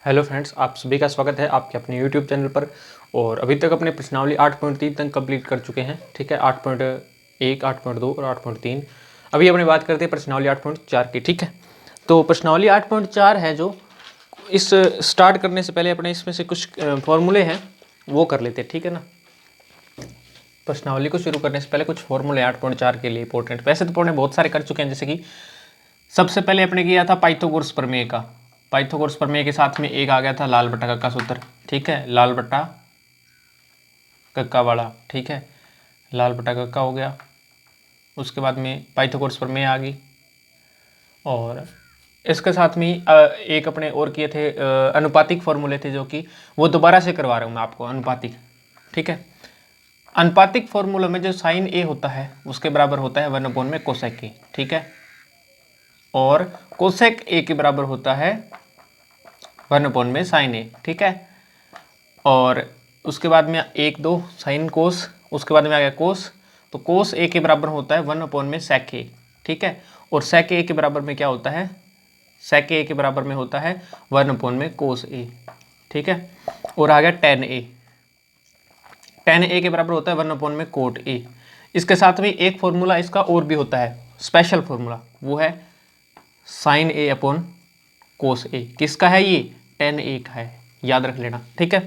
Hello friends, आप सभी का स्वागत है आपके अपने यूट्यूब चैनल पर। और अभी तक अपने प्रश्नावली 8.3 तक कंप्लीट कर चुके हैं। ठीक है, 8.1, 8.2 और 8.3। अभी अपने बात करते हैं प्रश्नावली 8.4 की। ठीक है, तो प्रश्नावली 8.4 है जो इस स्टार्ट करने से पहले अपने इसमें से कुछ फॉर्मूले हैं वो कर लेते हैं। ठीक है ना, प्रश्नावली को शुरू करने से पहले कुछ फॉर्मूले 8.4 के लिए इंपॉर्टेंट। वैसे तो अपने बहुत सारे कर चुके हैं, जैसे कि सबसे पहले अपने किया था पाइथागोरस प्रमेय का। पाइथागोरस प्रमेय के साथ में एक आ गया था लाल बटा कक्का सूत्र। ठीक है, लाल बटा कक्का वाला। ठीक है, लाल बटा कक्का हो गया। उसके बाद में पाइथागोरस प्रमेय आ गई, और इसके साथ में एक अपने और किए थे अनुपातिक फॉर्मूले थे, जो कि वो दोबारा से करवा रहा हूँ मैं आपको अनुपातिक। ठीक है, अनुपातिक फॉर्मूला में जो साइन ए होता है उसके बराबर होता है 1/में कोसेक ए। ठीक है, और कोसेक ए के बराबर होता है 1/में साइन ए। ठीक है, और उसके बाद में 1/2 साइन कोस, उसके बाद में आ गया कोस, तो कोस ए के बराबर होता है 1/में सेक ए। ठीक है, और सेक ए के बराबर में क्या होता है, सेक ए के बराबर में होता है 1/में कोस ए। ठीक है, और आ गया टेन ए, टेन ए के बराबर होता है 1/में कोट ए। इसके साथ में एक फॉर्मूला इसका और भी होता है, स्पेशल फॉर्मूला, वो है साइन ए अपॉन कोस ए। किसका है ये, टेन ए का है, याद रख लेना। ठीक है,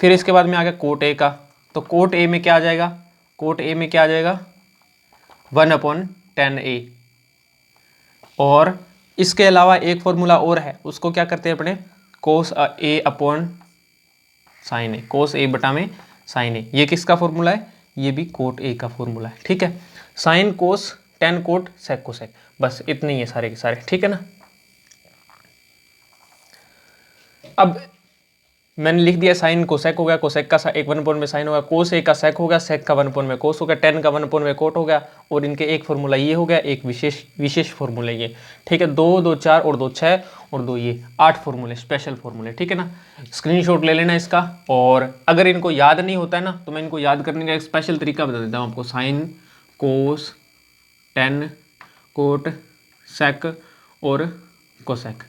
फिर इसके बाद में आ गया कोट ए का, तो कोट ए में क्या आ जाएगा, कोट ए में क्या आ जाएगा 1/10 ए। और इसके अलावा एक फॉर्मूला और है, उसको क्या करते हैं अपने, कोस ए अपॉन साइन ए, कोस ए बटा में साइन ए। ये किसका फॉर्मूला है, ये भी कोट ए का फॉर्मूला है। ठीक है, sine cos tan cot sec cosec, बस इतने ही है सारे के सारे। ठीक है ना, अब मैंने लिख दिया साइन कोसेक हो गया, कोसेक का एक 1/में साइन होगा, कोस ए का सेक हो गया, सेक का 1/में कोस हो गया, टेन का 1/में कोट हो गया, और इनके एक फॉर्मूला ये हो गया, एक विशेष फॉर्मूला ये। ठीक है, 2, 2, 4 और 2, 6 और 2 ये 8 फॉर्मूले, स्पेशल फॉर्मूले। ठीक है ना, स्क्रीनशॉट ले लेना इसका। और अगर इनको याद नहीं होता है ना, तो मैं इनको याद करने का एक स्पेशल तरीका बता देता हूँ आपको। Sine cos tan cot sec और कोसेक,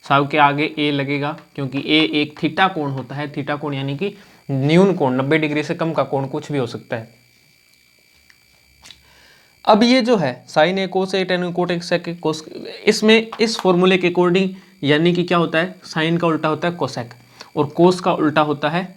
सब के आगे ए लगेगा, क्योंकि ए एक थीटा कोण होता है। थीटा कोण यानी कि न्यून कोण, 90 डिग्री से कम का कोण कुछ भी हो सकता है। अब ये जो है sign A cos A ten coat एक सेक कोस, इसमें इस फॉर्मूले के अकॉर्डिंग यानी कि क्या होता है, साइन का उल्टा होता है कोसेक, और कोस का उल्टा होता है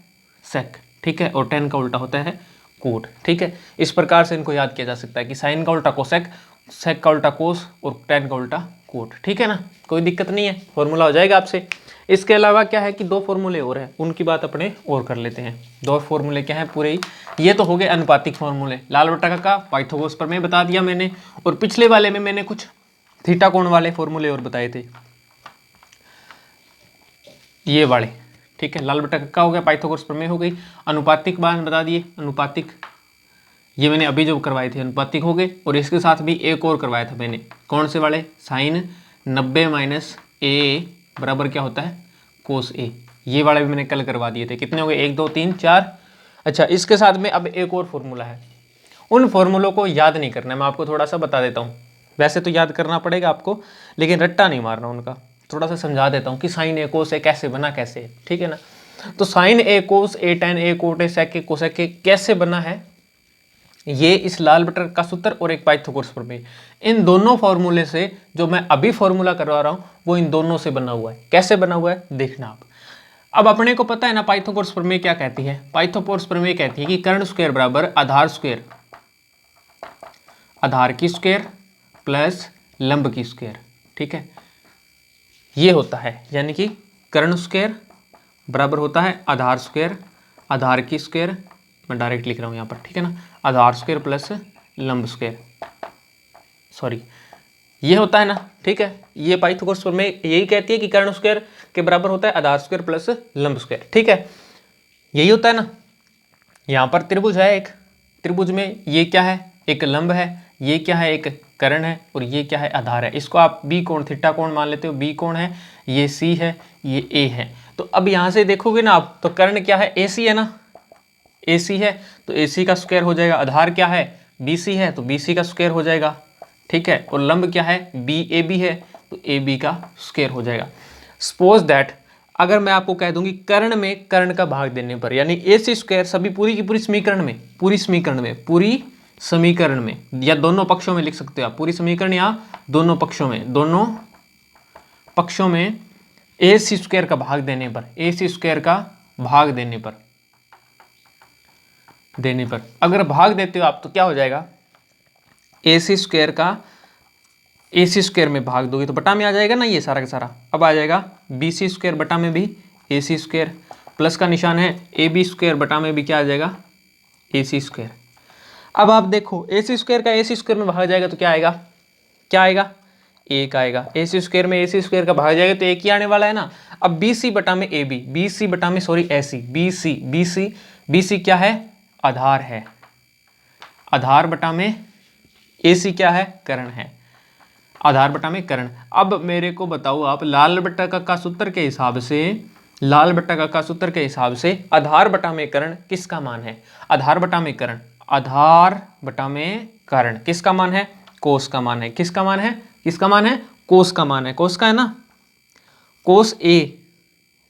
सेक। ठीक है, और टेन का उल्टा होता है कोट। ठीक है, इस प्रकार से इनको याद किया जा सकता है कि साइन का उल्टा कोसेक, सेक का उल्टा कोस और टेन का उल्टा कोट। ठीक है ना, कोई दिक्कत नहीं है, फॉर्मूला हो जाएगा आपसे। इसके अलावा क्या है कि दो फॉर्मूले और हैं, उनकी बात अपने और कर लेते हैं। दो फॉर्मूले क्या है पूरे ही, ये तो हो गए अनुपातिक फॉर्मूले, लाल बटा का पाइथागोरस प्रमेय बता दिया मैंने, और पिछले वाले में मैंने कुछ थीटा कोण वाले फॉर्मूले और बताए थे, ये वाले। ठीक है, लाल बटा का हो गया, पाइथागोरस प्रमेय हो गई, अनुपातिक बात बता दिए, अनुपातिक ये मैंने अभी जो करवाए थे अनुपातिक हो गए, और इसके साथ भी एक और करवाया था मैंने, कौन से वाले, साइन 90 माइनस ए बराबर क्या होता है कोस ए। ये वाले भी मैंने कल करवा दिए थे। कितने हो गए, 1, 2, 3, 4। अच्छा, इसके साथ में अब एक और फॉर्मूला है, उन फॉर्मूलों को याद नहीं करना है, मैं आपको थोड़ा सा बता देता हूँ। वैसे तो याद करना पड़ेगा आपको, लेकिन रट्टा नहीं मारना उनका, थोड़ा सा समझा देता हूँ कि साइन ए कोस ए कैसे बना, कैसे। ठीक है ना, तो sine A cos A tan A cot A sec A cosec A कैसे बना है, ये इस लाल बटर का सूत्र और एक पाइथागोरस प्रमेय, इन दोनों फॉर्मूले से जो मैं अभी फॉर्मूला करवा रहा हूं वो इन दोनों से बना हुआ है। कैसे बना हुआ है देखना आप। अब अपने को पता है ना पाइथागोरस प्रमेय क्या कहती है, पाइथागोरस प्रमेय कहती है कि कर्ण स्क्वायर बराबर आधार स्क्वायर, आधार की स्क्वायर प्लस लंब की स्क्वायर। ठीक है, ये होता है, यानी कि कर्ण स्क्वायर बराबर होता है आधार स्क्वायर, आधार की स्क्वायर, मैं डायरेक्ट लिख रहा हूँ यहाँ पर। ठीक है ना, आधार स्क्वायर प्लस लंब स्क्वायर, सॉरी ये होता है ना। ठीक है, ये पाइथागोरस प्रमेय यही कहती है कि कर्ण स्क्वायर के बराबर होता है आधार स्क्वायर प्लस लंब स्क्वायर। ठीक है, यही होता है ना। यहाँ पर त्रिभुज है एक, त्रिभुज में ये क्या है, एक लंब है, ये क्या है, एक कर्ण है, और ये क्या है, आधार है। इसको आप बी कोण थीटा कोण मान लेते हो, बी कोण है, ये सी है, ये ए है। तो अब यहाँ से देखोगे ना आप, तो कर्ण क्या है, ए सी है ना, AC है तो AC का स्क्वायर हो जाएगा, आधार क्या है BC है तो BC का स्क्वायर हो जाएगा। ठीक है, और लंब क्या है BAB है तो AB का स्क्वायर हो जाएगा। सपोज दैट अगर मैं आपको कह दूंगी कर्ण में कर्ण का भाग देने पर, यानी AC स्क्वायर सभी पूरी की पूरी समीकरण में, पूरी समीकरण में या दोनों पक्षों में लिख सकते हो आप, पूरी समीकरण या दोनों पक्षों में AC स्क्वायर का भाग देने पर, AC स्क्वायर का भाग देने पर अगर भाग देते हो आप तो क्या हो जाएगा, AC स्क्वायर में भाग दोगे तो बटा में आ जाएगा ना ये सारा का सारा। अब आ जाएगा BC स्क्वायर बटा में भी AC स्क्वायर, प्लस का निशान है AB स्क्वायर बटा में भी क्या आ जाएगा, AC स्क्वायर। अब आप देखो AC स्क्वायर का AC स्क्वायर में भाग जाएगा तो क्या आएगा, एक आएगा। AC स्क्वायर में AC स्क्वायर का भाग जाएगा तो एक ही आने वाला है ना। अब BC बटा में AB, BC क्या है, आधार है, आधार बटा में AC क्या है, कर्ण है, आधार बटा में कर्ण। अब मेरे को बताओ आप लाल बटा का सूत्र के हिसाब से, आधार बटा में कर्ण किसका मान है, आधार बटा में कर्ण किसका मान है, कोस का मान है। किसका मान है, कोस का मान है, कोस का है ना, कोस A,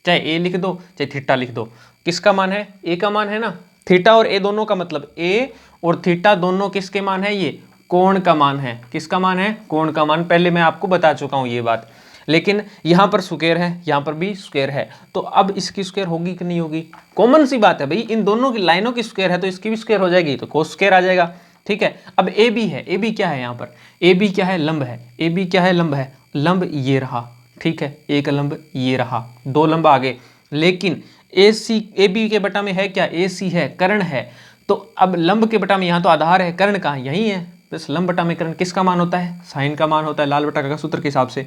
चाहे A लिख दो चाहे थीटा लिख दो, किसका मान है, A का मान है ना। थीटा और A दोनों का मतलब, A और थीटा दोनों किसके मान है, ये कोण का मान है। किसका मान है, कोण का मान। पहले मैं आपको बता चुका हूं ये बात, लेकिन यहां पर स्क्वायर है, यहां पर भी स्क्वायर है, तो अब इसकी स्क्वायर होगी कि नहीं होगी, कॉमन सी बात है भाई, इन दोनों की लाइनों की स्क्वायर है तो इसकी भी स्क्वायर हो जाएगी, तो कोस स्क्वायर आ जाएगा। ठीक है, अब AB है, AB क्या है, यहाँ पर AB क्या है, लंब है, AB क्या है, लंब है, लंब ये रहा, ठीक है, एक लंब ये रहा, दो लंब आगे, लेकिन AB के बटा में है क्या, AC है, कर्ण है, तो अब लंब के बटा में यहाँ तो आधार है, कर्ण का यही है, बस लंब बटा में कर्ण किसका मान होता है, साइन का मान होता है, लाल बटा का सूत्र के हिसाब से।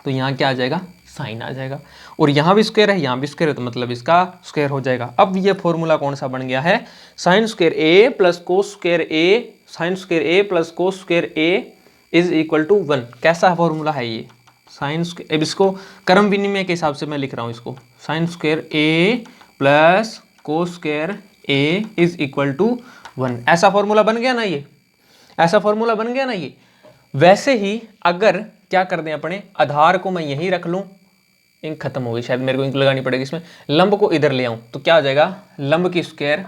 तो यहाँ क्या आ जाएगा, साइन आ जाएगा, और यहाँ भी स्क्वायर है, यहाँ भी स्क्वायर है, तो मतलब इसका स्क्वायर हो जाएगा। अब ये फॉर्मूला कौन सा बन गया है, sine square A plus cos square A, sine square A plus cos square A is equal to 1। कैसा फॉर्मूला है ये, साइन स्क्वायर, अब इसको क्रम विनिमय के हिसाब से मैं लिख रहा हूँ इसको, sine square A plus cos square A is equal to 1। ऐसा फॉर्मूला बन गया ना ये, ऐसा फॉर्मूला बन गया ना ये। वैसे ही अगर क्या कर दें अपने, आधार को मैं यहीं रख लूं, इंक खत्म हो गई शायद, मेरे को इंक लगानी पड़ेगी इसमें, लंब को इधर ले आऊं तो क्या आ जाएगा, लंब की स्क्वायर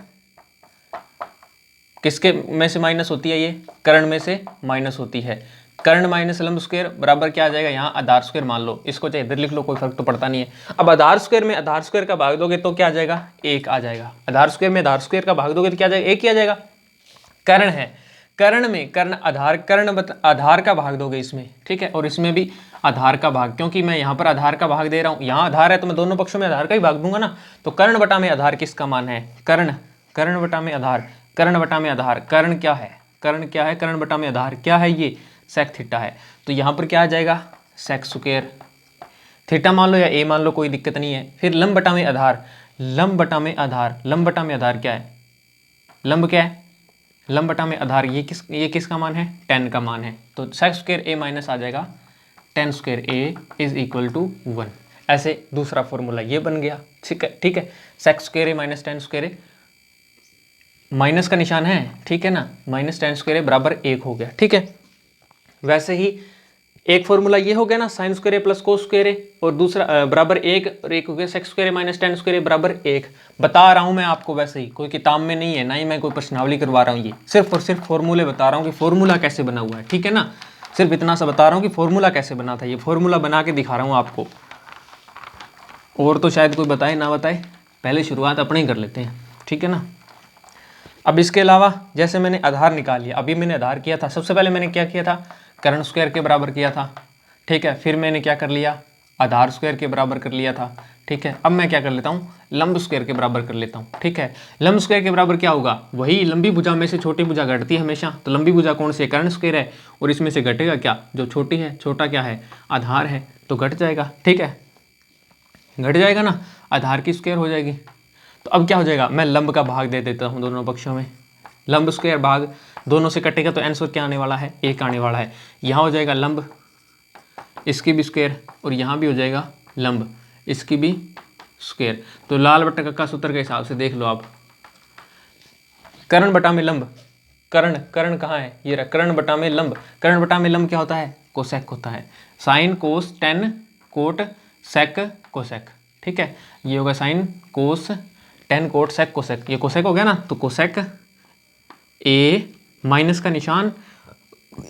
किसके में से माइनस होती है, ये कर्ण में से माइनस होती है, कर्ण माइनस लंब स्क्वायर बराबर क्या आ जाएगा, यहाँ आधार स्क्वायर मान लो, इसको चाहे इधर लिख लो, कोई फर्क तो पड़ता नहीं है। अब आधार स्क्वायर में आधार स्क्वायर का भाग दोगे तो क्या आ जाएगा, एक आ जाएगा, आधार स्क्वायर में आधार स्क्वायर का भाग दोगे तो क्या आ जाएगा, एक ही आ जाएगा। कर्ण है, कर्ण में कर्ण आधार का भाग दोगे इसमें, ठीक है, और इसमें भी आधार का भाग, क्योंकि मैं यहाँ पर आधार का भाग दे रहा हूँ, यहाँ आधार है तो मैं दोनों पक्षों में आधार का ही भाग दूंगा ना। तो कर्ण बटा में आधार किसका मान है, कर्ण बटा में आधार, कर्ण क्या है, कर्ण बटा में आधार क्या है, ये सेक थीटा है, तो यहाँ पर क्या आ जाएगा, सेक स्क्वायर, थीटा मान लो या ए मान लो, कोई दिक्कत नहीं है। फिर लंब बटा में आधार, लंब बटा में आधार क्या है, लंब क्या है, लंब बटा में आधार, ये किसका मान है, tan का मान है, तो सेक स्क्वायर A माइनस आ जाएगा tan square A is equal to 1। ऐसे दूसरा फॉर्मूला ये बन गया, ठीक है, sec square A minus tan square A, minus का निशान है, ठीक है ना, माइनस tan स्क्वायर A बराबर 1 हो गया, ठीक है। वैसे ही एक फॉर्मूला ये हो गया ना, sine square A plus cos square A, और दूसरा बराबर 1 और 1 हो गया sec square A minus tan square A बराबर 1। बता रहा हूं मैं आपको, वैसे ही कोई किताब में नहीं है, ना ही मैं कोई प्रश्नावली करवा रहा हूँ, ये सिर्फ और सिर्फ फॉर्मूले बता रहा हूँ कि फॉर्मूला कैसे बना हुआ है, ठीक है ना, सिर्फ इतना सा बता रहा हूँ कि फॉर्मूला कैसे बना था, ये फॉर्मूला बना के दिखा रहा हूँ आपको, और तो शायद कोई बताए ना बताए, पहले शुरुआत अपने ही कर लेते हैं, ठीक है ना। अब इसके अलावा जैसे मैंने आधार निकाल लिया, अभी मैंने आधार किया था, सबसे पहले मैंने क्या किया था, कर्ण स्क्वायर के बराबर किया था, ठीक है, फिर मैंने क्या कर लिया, आधार स्क्वायर के बराबर कर लिया था, ठीक है। अब मैं क्या कर लेता हूँ, लंब स्क्वायर के बराबर कर लेता हूँ, ठीक है। लंब स्क्वायर के बराबर क्या होगा, वही लंबी भुजा में से छोटी भुजा घटती है हमेशा, तो लंबी भुजा कौन सी है, कर्ण स्क्वायर है, और इसमें से घटेगा क्या, जो छोटी है, छोटा क्या है, आधार है, तो घट जाएगा, ठीक है, घट जाएगा ना, आधार की स्क्वायर हो जाएगी। तो अब क्या हो जाएगा, मैं लंब का भाग दे देता हूँ दोनों पक्षों में, लंब स्क्वायर भाग दोनों से कटेगा तो आंसर क्या आने वाला है, 1 आने वाला है। यहाँ हो जाएगा लंब, इसकी भी स्क्वायर, और यहाँ भी हो जाएगा लंब, इसकी भी स्क्वायर। तो लाल बटा का सूत्र के हिसाब से देख लो आप, कर्ण बटा में लंब, कर्ण कहाँ है, ये रहा, कर्ण बटा में लंब, कर्ण बटा में लंब क्या होता है, कोसेक होता है, sine cos tan cot sec cosec, ठीक है। ये होगा sine cos tan cot sec cosec, ये कोसेक हो गया ना, तो कोसेक ए माइनस का निशान,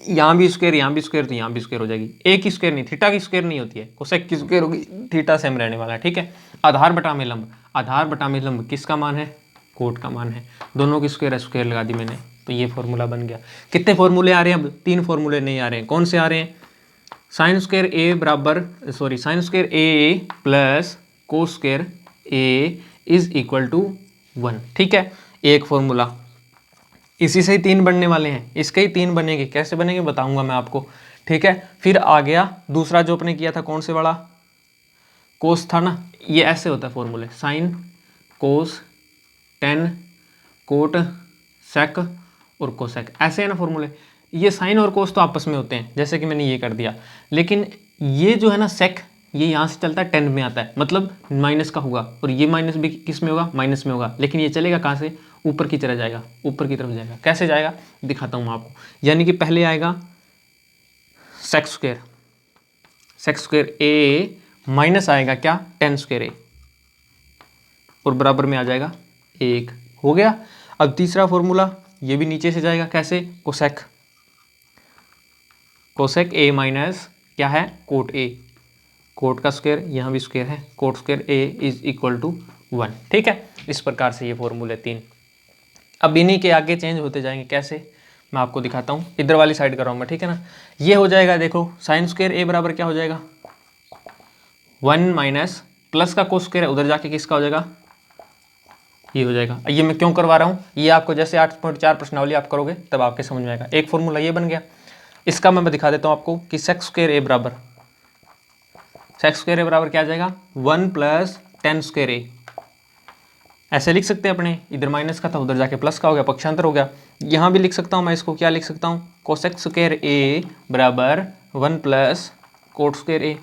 यहाँ भी स्क्वायर यहाँ भी स्क्वायर, तो यहाँ भी स्क्वायर हो जाएगी। ए की स्क्वायर नहीं, थीटा की स्क्वायर नहीं होती है, कोसेक की स्क्वायर होगी, थीटा सेम रहने वाला है, ठीक है। आधार बटा में लंब, आधार बटा में लंब किसका मान है, कोट का मान है, दोनों की स्क्वायर स्क्वायर लगा दी मैंने, तो ये फॉर्मूला बन गया। कितने फॉर्मूले आ रहे हैं अब, 3 फॉर्मूले नहीं आ रहे हैं, कौन से आ रहे हैं, साइन स्क्वायर ए बराबर sine square A plus cos square A is equal to 1, ठीक है। एक फॉर्मूला, इसी से ही 3 बनने वाले हैं, इसके ही 3 बनेंगे, कैसे बनेंगे बताऊंगा मैं आपको, ठीक है। फिर आ गया दूसरा जो अपने किया था, कौन से वाला, कोस था ना, ये ऐसे होता है फॉर्मूले, sine cos tan cot sec और कोसेक, ऐसे है ना फॉर्मूले। ये साइन और कोस तो आपस में होते हैं, जैसे कि मैंने ये कर दिया, लेकिन ये जो है ना सेक, ये यहाँ से चलता है 10 में आता है, मतलब माइनस का होगा, और ये माइनस भी किस में होगा, माइनस में होगा, लेकिन ये चलेगा कहाँ से, ऊपर की तरफ जाएगा, ऊपर की तरफ जाएगा। कैसे जाएगा दिखाता हूँ मैं आपको, यानी कि पहले आएगा सेक स्क्वायर ए माइनस आएगा क्या, टेन स्क्वायर ए, और बराबर में आ जाएगा 1, हो गया। अब तीसरा फॉर्मूला, ये भी नीचे से जाएगा, कैसे, कोसेक ए माइनस क्या है, कोट ए, कोट का स्क्वायर यहाँ भी स्क्वायर है, cot square A is equal to 1, ठीक है। इस प्रकार से ये फॉर्मूले 3। अब इन्हीं के आगे चेंज होते जाएंगे, कैसे मैं आपको दिखाता हूँ, इधर वाली साइड कर रहा हूँ मैं, ठीक है ना। ये हो जाएगा, देखो साइन स्क्वायर ए बराबर क्या हो जाएगा, 1 माइनस प्लस का कोस स्क्वायर है, उधर जाके किसका हो जाएगा, ये हो जाएगा। ये मैं क्यों करवा रहा हूँ, ये आपको जैसे 8.4 प्रश्नावली आप करोगे तब आपके समझ में आएगा। एक फॉर्मूला ये बन गया, इसका मैं दिखा देता हूँ आपको कि सेक स्क्वायर ए बराबर क्या आ जाएगा, 1 प्लस टेन स्क्वायर ए, ऐसे लिख सकते हैं अपने, इधर माइनस का था उधर जाके प्लस का हो गया, पक्षांतर हो गया। यहाँ भी लिख सकता हूँ मैं इसको, क्या लिख सकता हूँ, कोसेक स्क्वायर ए बराबर 1 प्लस कोट स्क्वायर ए,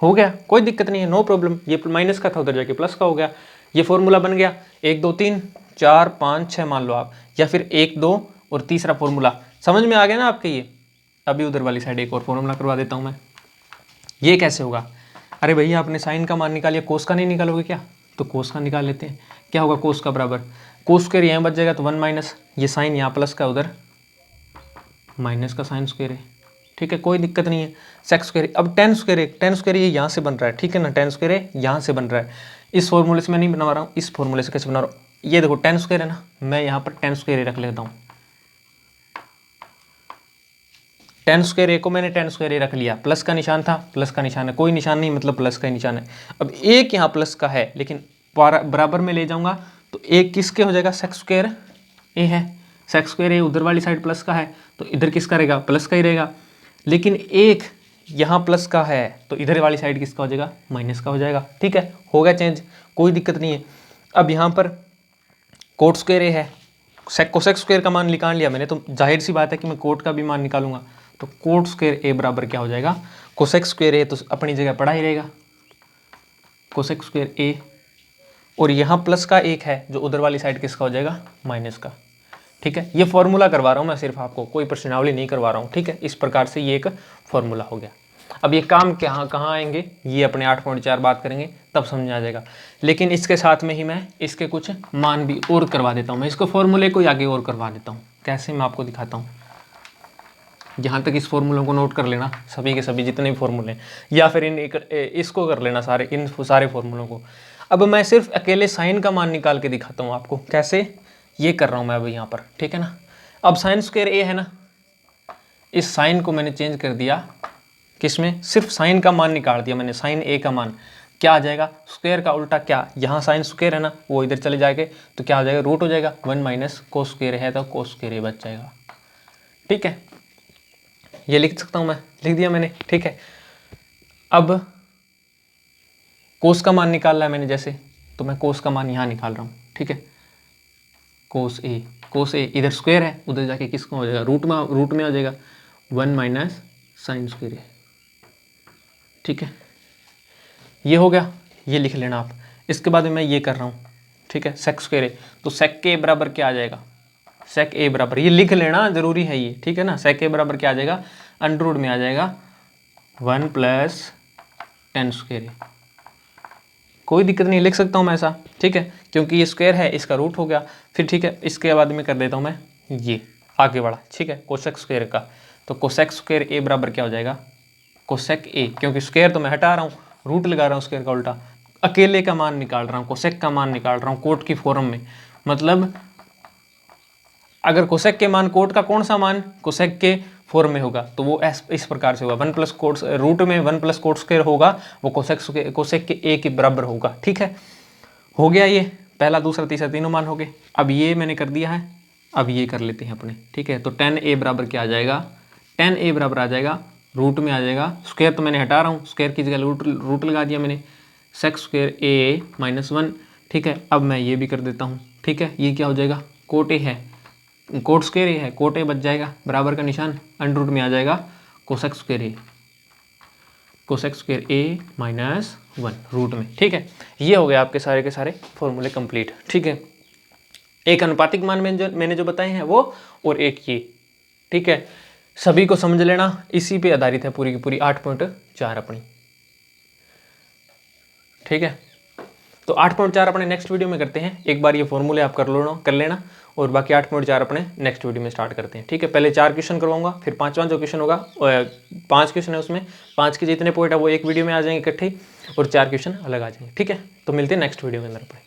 हो गया, कोई दिक्कत नहीं है, नो प्रॉब्लम। ये माइनस का था उधर जाके प्लस का हो गया, ये फॉर्मूला बन गया। 1 2 3 4 5 6 मान लो आप, या फिर 1 2 और तीसरा फॉर्मूला, समझ में आ गया ना आपके। ये अभी उधर वाली साइड एक और फॉर्मूला करवा देता हूँ मैं। ये कैसे होगा, अरे भैया आपने साइन का मान निकालिया, कोस का नहीं निकालोगे क्या, तो कोस का निकाल लेते हैं। क्या होगा, कोस का बराबर कोस स्क्वायर यहाँ बच जाएगा, तो 1 माइनस ये साइन यहाँ प्लस का, उधर माइनस का साइन स्क्वायर है, ठीक है, कोई दिक्कत नहीं है। सेक स्क्वायर, अब टेन स्क्वायर ये यहाँ से बन रहा है, ठीक है ना, टेन स्क्वायर यहाँ से बन रहा है, इस फॉर्मूले से मैं नहीं बना रहा हूँ, इस फॉर्मूले से कैसे बना रहा हूँ, ये देखो टेन स्क्वायर है ना, मैं यहाँ पर टेन स्क्वायर रख लेता हूँ, टेन स्क्वायर ए को मैंने टेन स्क्वायर ए रख लिया, प्लस का निशान था, प्लस का निशान है, कोई निशान नहीं मतलब प्लस का ही निशान है। अब एक यहाँ प्लस का है, लेकिन बराबर में ले जाऊंगा तो एक किसके हो जाएगा, सेक स्क्वायर ए है, सेक स्क्वायर ए उधर वाली साइड प्लस का है, तो इधर किसका रहेगा, प्लस का ही रहेगा। लेकिन एक यहाँ प्लस का है, तो इधर वाली साइड किसका हो जाएगा, माइनस का हो जाएगा, ठीक है, हो गया चेंज, कोई दिक्कत नहीं है। अब यहाँ पर कोट स्क्वायर ए है, कोसेक स्क्वायर का मान निकाल लिया मैंने, तो जाहिर सी बात है कि मैं कोट का भी मान निकालूंगा, तो कोट स्क्वायर ए बराबर क्या हो जाएगा, कोसेक स्क्वायर ए तो अपनी जगह पड़ा ही रहेगा, कोसेक स्क्वायर ए, और यहाँ प्लस का एक है जो उधर वाली साइड किसका हो जाएगा, माइनस का, ठीक है। ये फॉर्मूला करवा रहा हूँ मैं सिर्फ आपको, कोई प्रश्नावली नहीं करवा रहा हूँ, ठीक है। इस प्रकार से ये एक फॉर्मूला हो गया। अब ये काम कहाँ आएंगे, ये अपने 8.4 बात करेंगे तब समझ आ जाएगा, लेकिन इसके साथ में ही मैं इसके कुछ मान भी और करवा देता हूँ, मैं इसको फॉर्मूले को आगे और करवा देता हूँ। कैसे, मैं आपको दिखाता हूँ। यहाँ तक इस फॉर्मूलों को नोट कर लेना, सभी के सभी जितने भी फॉर्मूले हैं, या फिर इसको कर लेना सारे, इन सारे फॉर्मूलों को। अब मैं सिर्फ अकेले साइन का मान निकाल के दिखाता हूँ आपको, कैसे ये कर रहा हूँ मैं अभी यहाँ पर, ठीक है ना। अब साइन स्क्वायर ए है ना, इस साइन को मैंने चेंज कर दिया किसमें, सिर्फ साइन का मान निकाल दिया मैंने, साइन ए का मान क्या आ जाएगा, स्क्वायर का उल्टा क्या, यहाँ साइन स्क्वायर है ना, वो इधर चले जाएंगे तो क्या हो जाएगा, रूट हो जाएगा, 1 माइनस कोस स्क्वायर है तो कोस स्क्वायर ए बच जाएगा, ठीक है। ये लिख सकता हूँ मैं, लिख दिया मैंने, ठीक है। अब कोस का मान निकाल रहा है मैंने जैसे, तो मैं कोस का मान यहाँ निकाल रहा हूँ, ठीक है। कोस ए इधर स्क्वायर है, उधर जाके किसका हो जाएगा, रूट में आ जाएगा, 1 माइनस साइन स्क्वायर है, ठीक है। ये हो गया, ये लिख लेना आप। इसके बाद मैं ये कर रहा हूँ, ठीक है, सेक स्क्वायर ए, तो सेक के बराबर क्या आ जाएगा, सेक ए बराबर, ये लिख लेना जरूरी है ये, ठीक है ना। सेक ए बराबर क्या आ जाएगा, अंडर रूट में आ जाएगा 1 प्लस टेन स्क्वायर ए, कोई दिक्कत नहीं, लिख सकता हूँ मैं ऐसा, ठीक है, क्योंकि ये स्क्वायर है, इसका रूट हो गया। फिर ठीक है, इसके बाद में कर देता हूँ मैं ये आगे वाला, ठीक है, कोसेक स्क्वायर का। तो कोसेक स्क्वायर ए बराबर क्या हो जाएगा, कोसेक ए, क्योंकि स्क्वायर तो मैं हटा रहा हूँ, रूट लगा रहा हूँ स्क्वायर का उल्टा, अकेले का मान निकाल रहा हूँ, कोसेक का मान निकाल रहा हूँ कोट की फॉर्म में। मतलब अगर कोसेक के मान कोट का कौन सा मान कोसेक के फॉर्म में होगा तो वो इस प्रकार से होगा, 1 प्लस कोट रूट में 1 प्लस कोट स्क्वायर होगा, वो कोसेक के ए के बराबर होगा, ठीक है। हो गया ये पहला, दूसरा, तीसरा, तीनों मान हो गए। अब ये मैंने कर दिया है, अब ये कर लेते हैं अपने, ठीक है। तो tan a बराबर क्या आ जाएगा, tan a बराबर आ जाएगा रूट में आ जाएगा, स्क्वायर तो मैंने हटा रहा हूँ, स्क्वायर की जगह रूट लगा दिया मैंने, सेक स्क्वायर a माइनस 1, ठीक है। अब मैं ये भी कर देता हूँ, ठीक है, ये क्या हो जाएगा, कोट ए है, कोट स्क्वायर ए है, कोट ए बच जाएगा, बराबर का निशान, अंडर रूट में आ जाएगा कोसेक स्क्वायर ए, कोसेक स्क्वायर ए माइनस 1 रूट में, ठीक है। ये हो गया आपके सारे के सारे फॉर्मूले कंप्लीट, ठीक है। एक अनुपातिक मान मैंने जो बताए हैं वो, और एक ये, ठीक है। सभी को समझ लेना, इसी पे आधारित है पूरी की पूरी 8.4 अपनी, ठीक है। तो 8.4 अपने नेक्स्ट वीडियो में करते हैं, एक बार ये फॉर्मूले आप कर लेना, और बाकी 8.4 अपने नेक्स्ट वीडियो में स्टार्ट करते हैं, ठीक है। पहले 4 क्वेश्चन करवाऊंगा, फिर 5वां जो क्वेश्चन होगा 5 क्वेश्चन है उसमें 5 के जितने पॉइंट है वो एक वीडियो में आ जाएंगे इकट्ठे, और 4 क्वेश्चन अलग आ जाएंगे, ठीक है। तो मिलते हैं नेक्स्ट वीडियो के अंदर अपने।